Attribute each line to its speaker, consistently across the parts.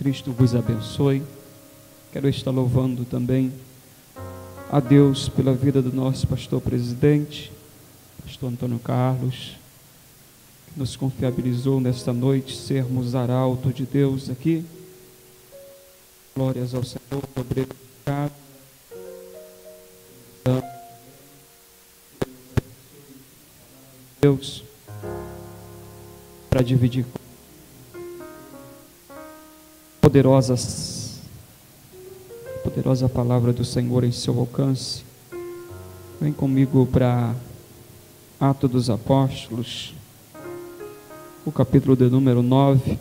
Speaker 1: Cristo vos abençoe. Quero estar louvando também a Deus pela vida do nosso pastor presidente, pastor Antônio Carlos, que nos confiabilizou nesta noite sermos arauto de Deus aqui. Glórias ao Senhor, obrigado. Deus, para dividir poderosa palavra do Senhor em seu alcance. Vem comigo para Atos dos Apóstolos, o capítulo de número 9.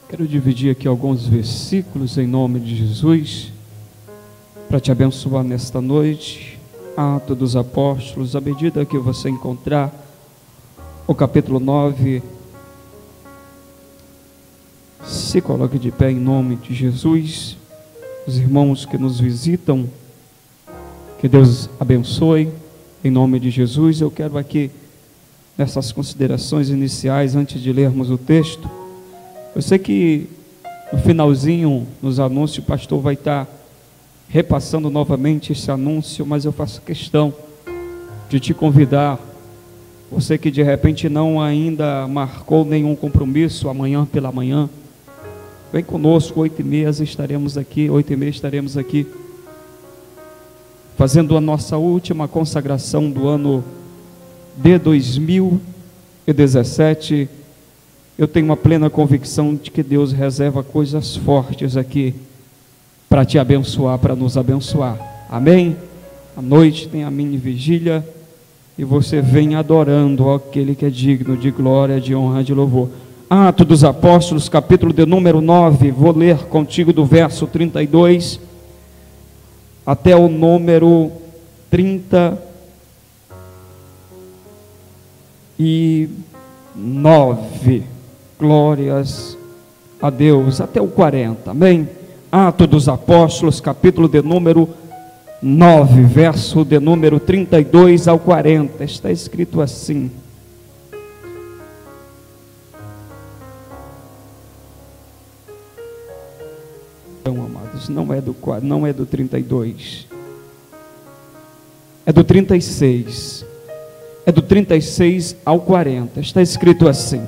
Speaker 1: Quero dividir aqui alguns versículos em nome de Jesus, para te abençoar nesta noite. Atos dos Apóstolos, à medida que você encontrar o capítulo 9, se coloque de pé em nome de Jesus. Os irmãos que nos visitam, que Deus abençoe em nome de Jesus. Eu quero aqui, nessas considerações iniciais, antes de lermos o texto, eu sei que no finalzinho, nos anúncios, o pastor vai estar repassando novamente esse anúncio, mas eu faço questão de te convidar, você que de repente não ainda marcou nenhum compromisso, amanhã pela manhã, vem conosco, 8h30 estaremos aqui, 8h30 estaremos aqui, fazendo a nossa última consagração do ano de 2017, eu tenho uma plena convicção de que Deus reserva coisas fortes aqui, para te abençoar, para nos abençoar, amém? À noite tem a mini vigília, e você vem adorando aquele que é digno de glória, de honra, de louvor. Atos dos Apóstolos, capítulo de número 9, vou ler contigo do verso 32, até o número 39, glórias a Deus, até o 40, amém? Atos dos Apóstolos, capítulo de número 9, verso de número 32 ao 40, está escrito assim: Então, amados, não é do 32, é do 36, é do 36 ao 40, está escrito assim: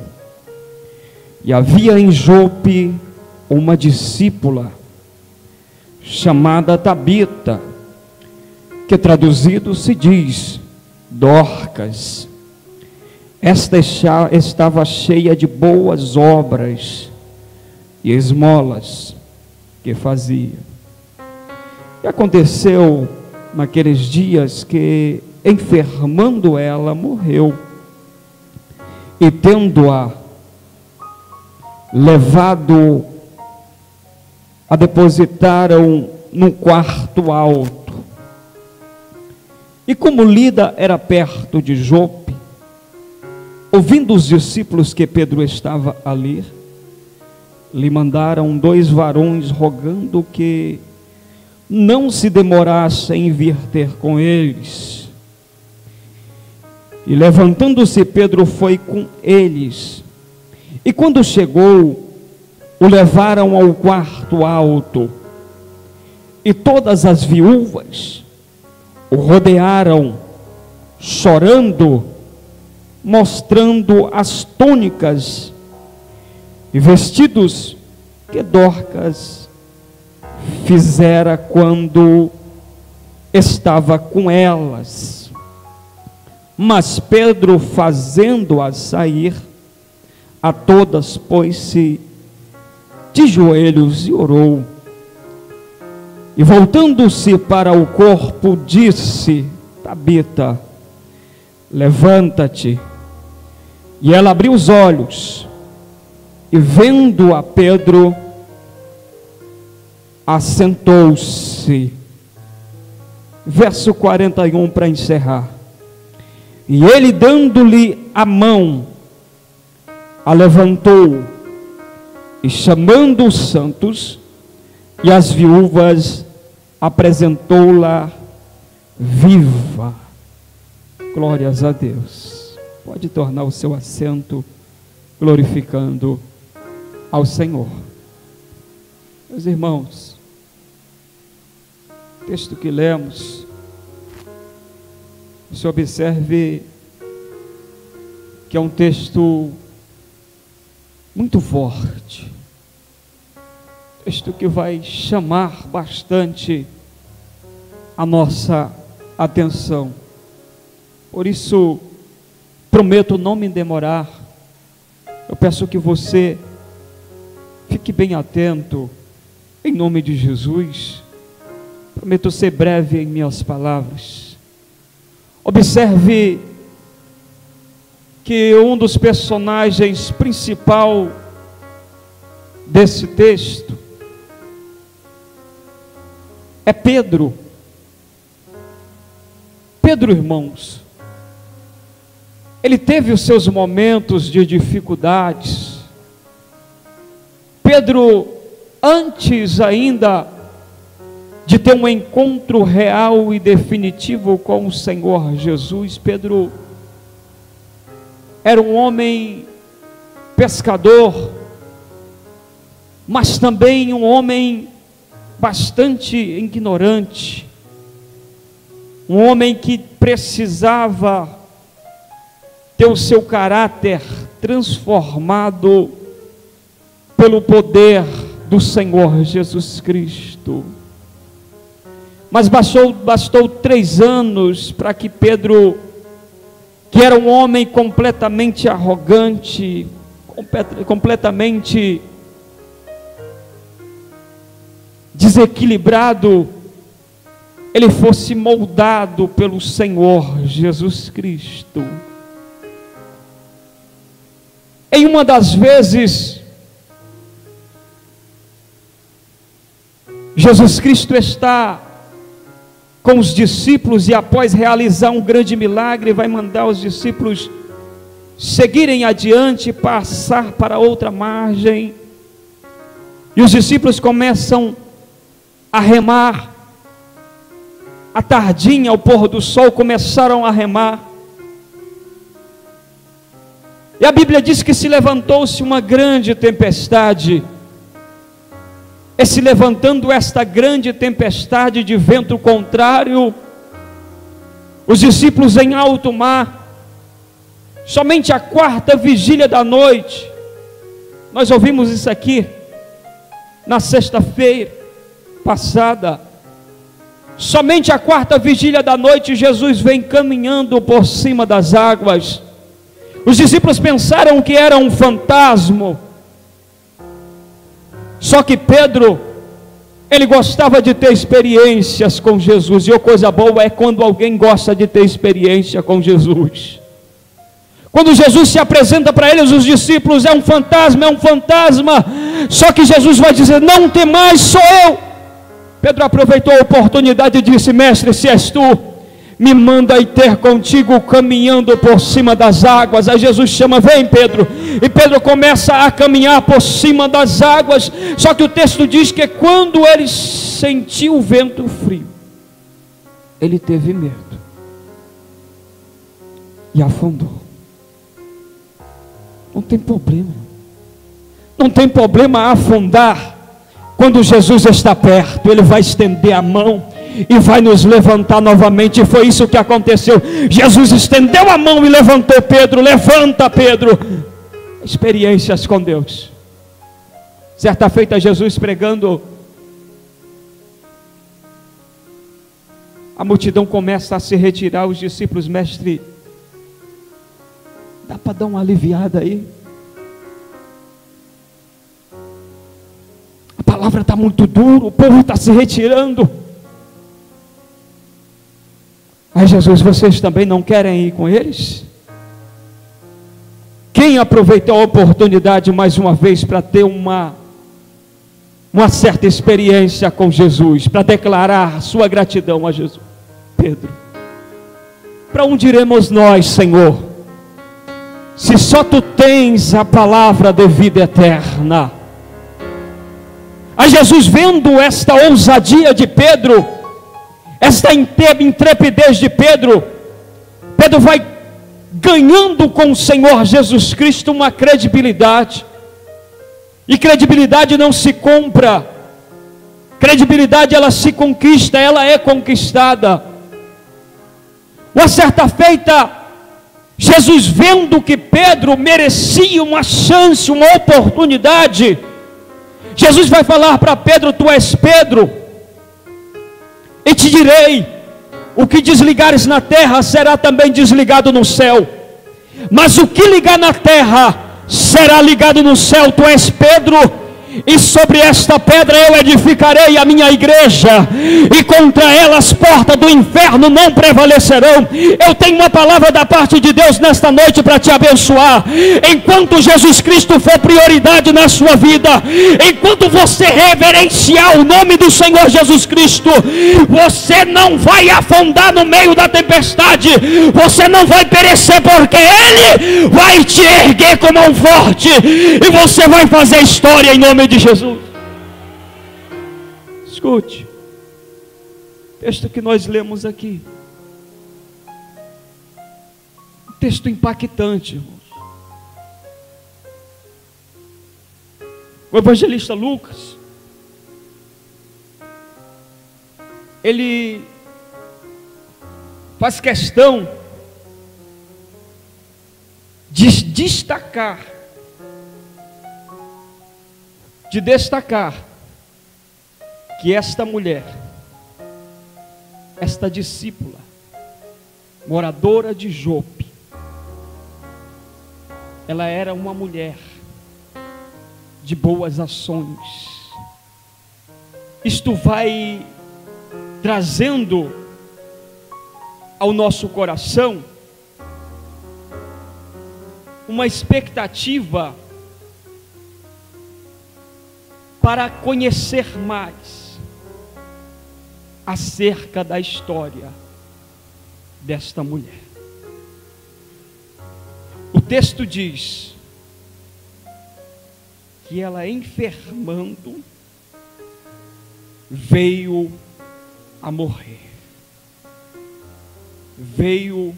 Speaker 1: E havia em Jope uma discípula, chamada Tabita, que traduzido se diz Dorcas. Esta estava cheia de boas obras e esmolas que fazia. E aconteceu naqueles dias que, enfermando ela, morreu, e tendo-a levado, a depositaram num quarto alto. E como Lida era perto de Jope, ouvindo os discípulos que Pedro estava ali, lhe mandaram 2 varões, rogando que não se demorasse em vir ter com eles. E levantando-se, Pedro foi com eles. E quando chegou, o levaram ao quarto alto, e todas as viúvas o rodearam, chorando, mostrando as túnicas e vestidos que Dorcas fizera quando estava com elas. Mas Pedro, fazendo-as sair, a todas pôs-se de joelhos e orou. E voltando-se para o corpo, disse: Tabita, levanta-te. E ela abriu os olhos, e vendo a Pedro, assentou-se. Verso 41 para encerrar. E ele, dando-lhe a mão, a levantou, e chamando os santos e as viúvas, apresentou-la viva. Glórias a Deus. Pode tornar o seu assento, glorificando ao Senhor. Meus irmãos, o texto que lemos, você observe que é um texto muito forte, texto que vai chamar bastante a nossa atenção. Por isso, prometo não me demorar. Eu peço que você fique bem atento, em nome de Jesus. Prometo ser breve em minhas palavras. Observe que um dos personagens principal desse texto é Pedro. Pedro, irmãos, ele teve os seus momentos de dificuldades. Pedro, antes ainda de ter um encontro real e definitivo com o Senhor Jesus, Pedro era um homem pescador, mas também um homem bastante ignorante, um homem que precisava ter o seu caráter transformado pelo poder do Senhor Jesus Cristo. Mas bastou 3 anos para que Pedro, que era um homem completamente arrogante, completamente desequilibrado, ele fosse moldado pelo Senhor Jesus Cristo. Em uma das vezes, Jesus Cristo está com os discípulos e após realizar um grande milagre, vai mandar os discípulos seguirem adiante, passar para outra margem, e os discípulos começam a remar. À tardinha, ao pôr do sol, começaram a remar, e a Bíblia diz que se levantou-se uma grande tempestade. E se levantando esta grande tempestade de vento contrário, os discípulos em alto mar, somente a 4ª vigília da noite, nós ouvimos isso aqui na sexta-feira passada, somente a 4ª vigília da noite, Jesus vem caminhando por cima das águas. Os discípulos pensaram que era um fantasma. Só que Pedro, ele gostava de ter experiências com Jesus, e a coisa boa é quando alguém gosta de ter experiência com Jesus. Quando Jesus se apresenta para eles, os discípulos, é um fantasma, só que Jesus vai dizer: não temais, sou eu. Pedro aproveitou a oportunidade e disse: mestre, se és tu, me manda ir ter contigo caminhando por cima das águas. Aí Jesus chama: vem Pedro, e Pedro começa a caminhar por cima das águas. Só que o texto diz que quando ele sentiu o vento frio, ele teve medo e afundou. Não tem problema, não tem problema afundar. Quando Jesus está perto, Ele vai estender a mão e vai nos levantar novamente. E foi isso que aconteceu. Jesus estendeu a mão e levantou Pedro. Levanta, Pedro. Experiências com Deus. Certa feita, Jesus pregando, a multidão começa a se retirar. Os discípulos: mestre, dá para dar uma aliviada aí? A palavra está muito dura, o povo está se retirando. Aí Jesus: vocês também não querem ir com eles? Quem aproveitou a oportunidade mais uma vez para ter uma certa experiência com Jesus, para declarar sua gratidão a Jesus? Pedro. Para onde iremos nós, Senhor, se só Tu tens a palavra de vida eterna? Aí Jesus, vendo esta ousadia de Pedro, esta intrepidez de Pedro, Pedro vai ganhando com o Senhor Jesus Cristo uma credibilidade. E credibilidade não se compra, Credibilidade ela se conquista, ela é conquistada. Uma certa feita, Jesus, vendo que Pedro merecia uma chance, uma oportunidade, Jesus vai falar para Pedro: tu és Pedro, e te direi, o que desligares na terra será também desligado no céu, mas o que ligar na terra será ligado no céu. Tu és Pedro, e sobre esta pedra eu edificarei a minha igreja, e contra ela as portas do inferno não prevalecerão. Eu tenho uma palavra da parte de Deus nesta noite para te abençoar. Enquanto Jesus Cristo for prioridade na sua vida, enquanto você reverenciar o nome do Senhor Jesus Cristo, você não vai afundar no meio da tempestade, você não vai perecer, porque Ele vai te erguer com mão forte, e você vai fazer história em nome de Jesus. Escute, o texto que nós lemos aqui, um texto impactante, irmãos. O evangelista Lucas, ele faz questão de destacar que esta mulher, esta discípula, moradora de Jope, ela era uma mulher de boas ações. Isto vai trazendo ao nosso coração uma expectativa para conhecer mais acerca da história desta mulher. O texto diz que ela, enfermando, veio a morrer, veio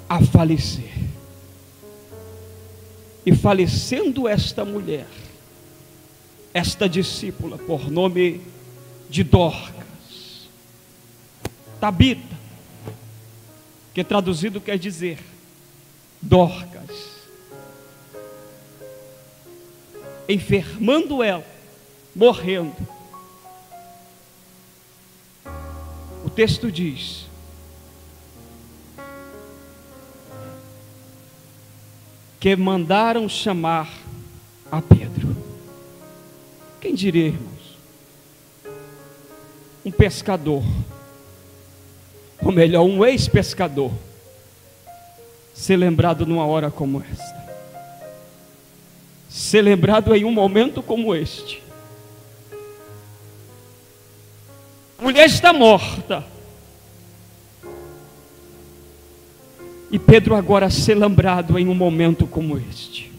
Speaker 1: a falecer. E falecendo esta mulher, esta discípula, por nome de Dorcas, Tabita, que traduzido quer dizer Dorcas, enfermando ela, morrendo, o texto diz que mandaram chamar a Pedro. Quem diria, irmãos? Um pescador, ou melhor, um ex-pescador, ser lembrado numa hora como esta, ser lembrado em um momento como este. A mulher está morta, e Pedro agora ser lembrado em um momento como este.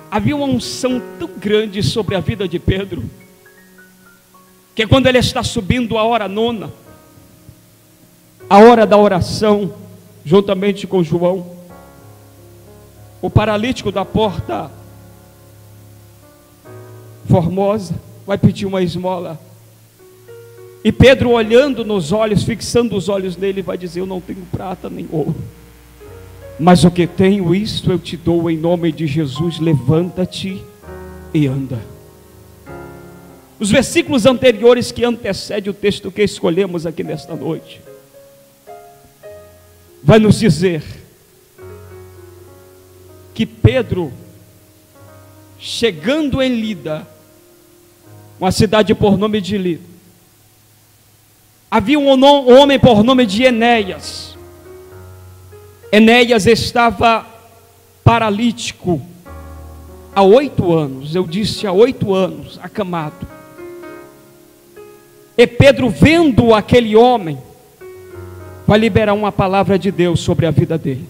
Speaker 1: Havia uma unção tão grande sobre a vida de Pedro, que quando ele está subindo a hora nona, a hora da oração, juntamente com João, o paralítico da porta formosa vai pedir uma esmola, e Pedro, olhando nos olhos, fixando os olhos nele, vai dizer: eu não tenho prata nem ouro, mas o que tenho, isto eu te dou, em nome de Jesus, levanta-te e anda. Os versículos anteriores que antecedem o texto que escolhemos aqui nesta noite, vai nos dizer que Pedro, chegando em Lida, uma cidade por nome de Lida, havia um homem por nome de Enéas. Enéas estava paralítico há 8 anos, eu disse há 8 anos, acamado. E Pedro, vendo aquele homem, vai liberar uma palavra de Deus sobre a vida dele,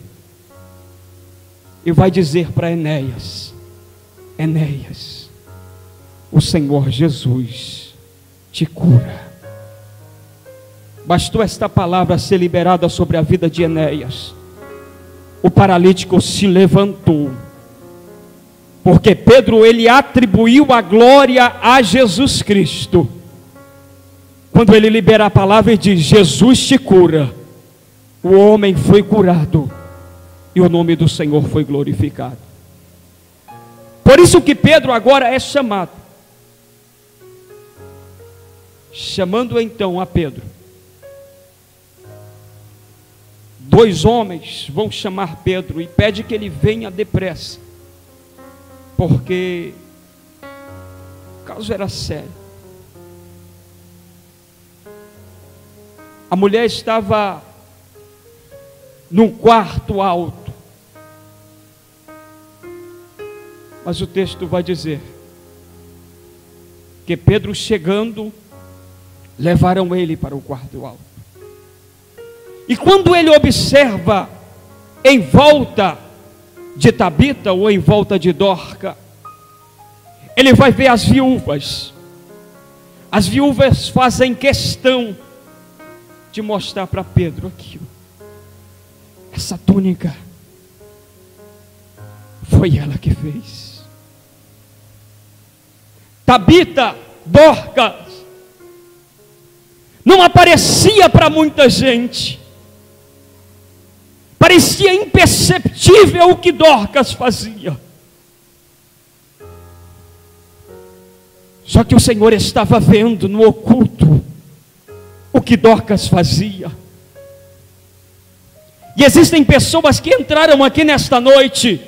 Speaker 1: e vai dizer para Enéas: Enéas, o Senhor Jesus te cura. Bastou esta palavra ser liberada sobre a vida de Enéas, o paralítico se levantou, Porque Pedro, ele atribuiu a glória a Jesus Cristo. Quando ele libera a palavra e diz: Jesus te cura, o homem foi curado e o nome do Senhor foi glorificado. Por isso que Pedro agora é chamado. Chamando então a Pedro, dois homens vão chamar Pedro e pede que ele venha depressa, porque o caso era sério. A mulher estava num quarto alto, mas o texto vai dizer que Pedro chegando, levaram ele para o quarto alto. E quando ele observa em volta de Tabita ou em volta de Dorca, ele vai ver as viúvas. As viúvas fazem questão de mostrar para Pedro aqui: essa túnica foi ela que fez. Tabita, Dorca, não aparecia para muita gente, parecia imperceptível o que Dorcas fazia. Só que o Senhor estava vendo no oculto o que Dorcas fazia. E existem pessoas que entraram aqui nesta noite,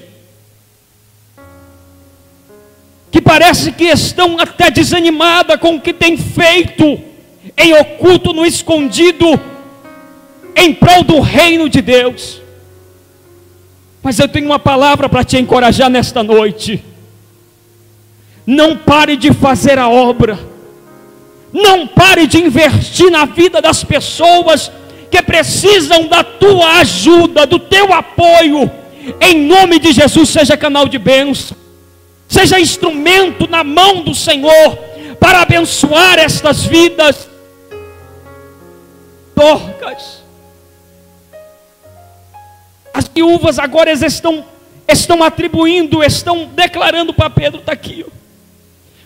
Speaker 1: que parece que estão até desanimadas com o que tem feito, em oculto, no escondido, em prol do reino de Deus. Mas eu tenho uma palavra para te encorajar nesta noite: não pare de fazer a obra, não pare de investir na vida das pessoas que precisam da tua ajuda, do teu apoio. Em nome de Jesus, seja canal de bênção, seja instrumento na mão do Senhor para abençoar estas vidas. Dorcas, as viúvas agora estão atribuindo, estão declarando para Pedro: está aqui,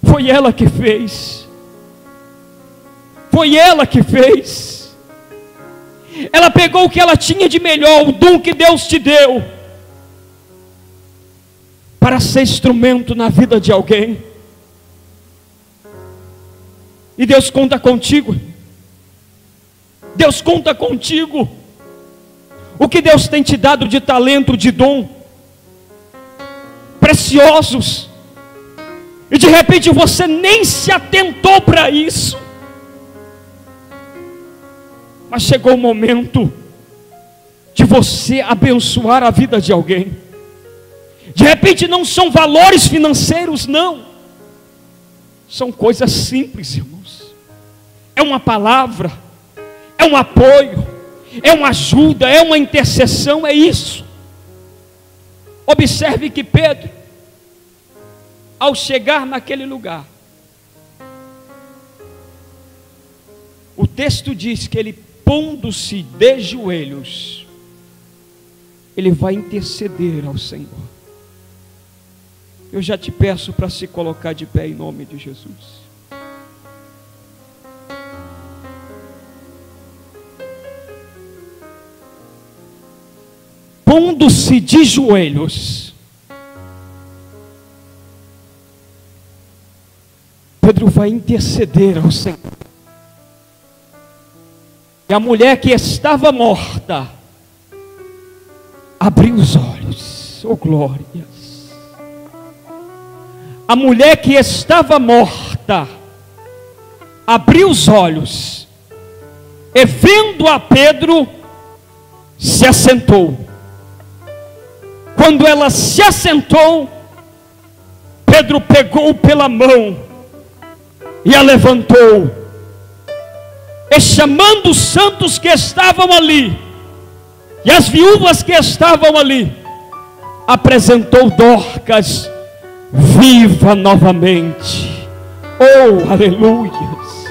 Speaker 1: foi ela que fez, foi ela que fez. Ela pegou o que ela tinha de melhor, o dom que Deus te deu, para ser instrumento na vida de alguém. E Deus conta contigo. Deus conta contigo. O que Deus tem te dado de talento, de dom, preciosos, e de repente você nem se atentou para isso, mas chegou o momento de você abençoar a vida de alguém. De repente não são valores financeiros, não, são coisas simples, irmãos. É uma palavra, é um apoio, é uma ajuda, é uma intercessão, é isso. Observe que Pedro, ao chegar naquele lugar, o texto diz que ele, pondo-se de joelhos, ele vai interceder ao Senhor. Eu já te peço para se colocar de pé em nome de Jesus. Pondo-se de joelhos, Pedro vai interceder ao Senhor. E a mulher que estava morta abriu os olhos. Oh glórias! A mulher que estava morta abriu os olhos e, vendo a Pedro, se assentou. Quando ela se assentou, Pedro pegou pela mão e a levantou, e chamando os santos que estavam ali, e as viúvas que estavam ali, apresentou Dorcas viva novamente. Oh, aleluias!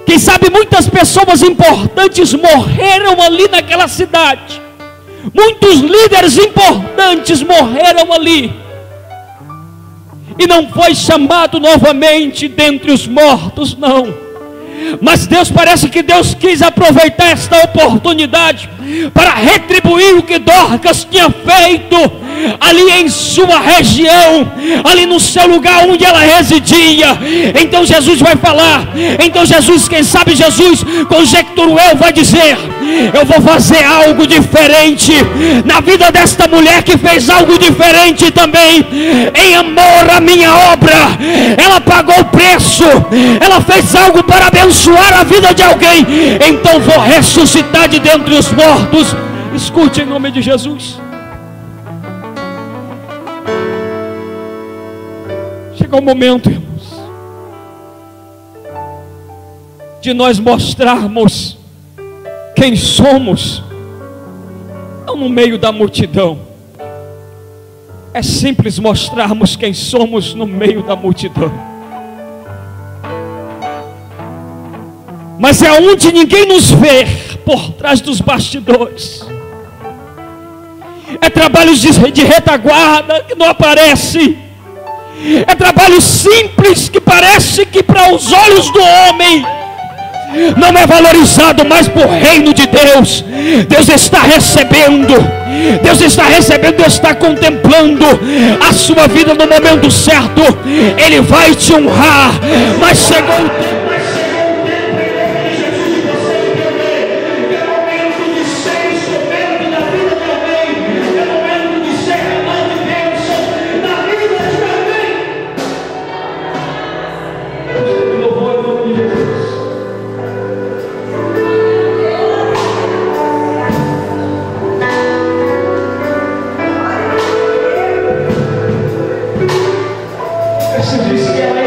Speaker 1: Quem sabe muitas pessoas importantes morreram ali naquela cidade, Muitos líderes importantes morreram ali, e não foi chamado novamente dentre os mortos, não. Mas parece que Deus quis aproveitar esta oportunidade para retribuir o que Dorcas tinha feito ali em sua região, ali no seu lugar onde ela residia. Então Jesus vai falar, quem sabe Jesus, conjecturo eu, vai dizer: eu vou fazer algo diferente na vida desta mulher que fez algo diferente também, em amor à minha obra. Ela pagou o preço, ela fez algo para abençoar a vida de alguém, então vou ressuscitar de dentre os mortos. Escute em nome de Jesus. Chegou o momento, irmãos, de nós mostrarmos quem somos, não no meio da multidão. É simples mostrarmos quem somos no meio da multidão, mas é onde ninguém nos vê, por trás dos bastidores. É trabalho de retaguarda que não aparece. É trabalho simples que parece que para os olhos do homem não é valorizado, mas por reino de Deus, Deus está recebendo, Deus está contemplando a sua vida no momento certo. Ele vai te honrar, mas chegou o tempo.
Speaker 2: Você disse que ela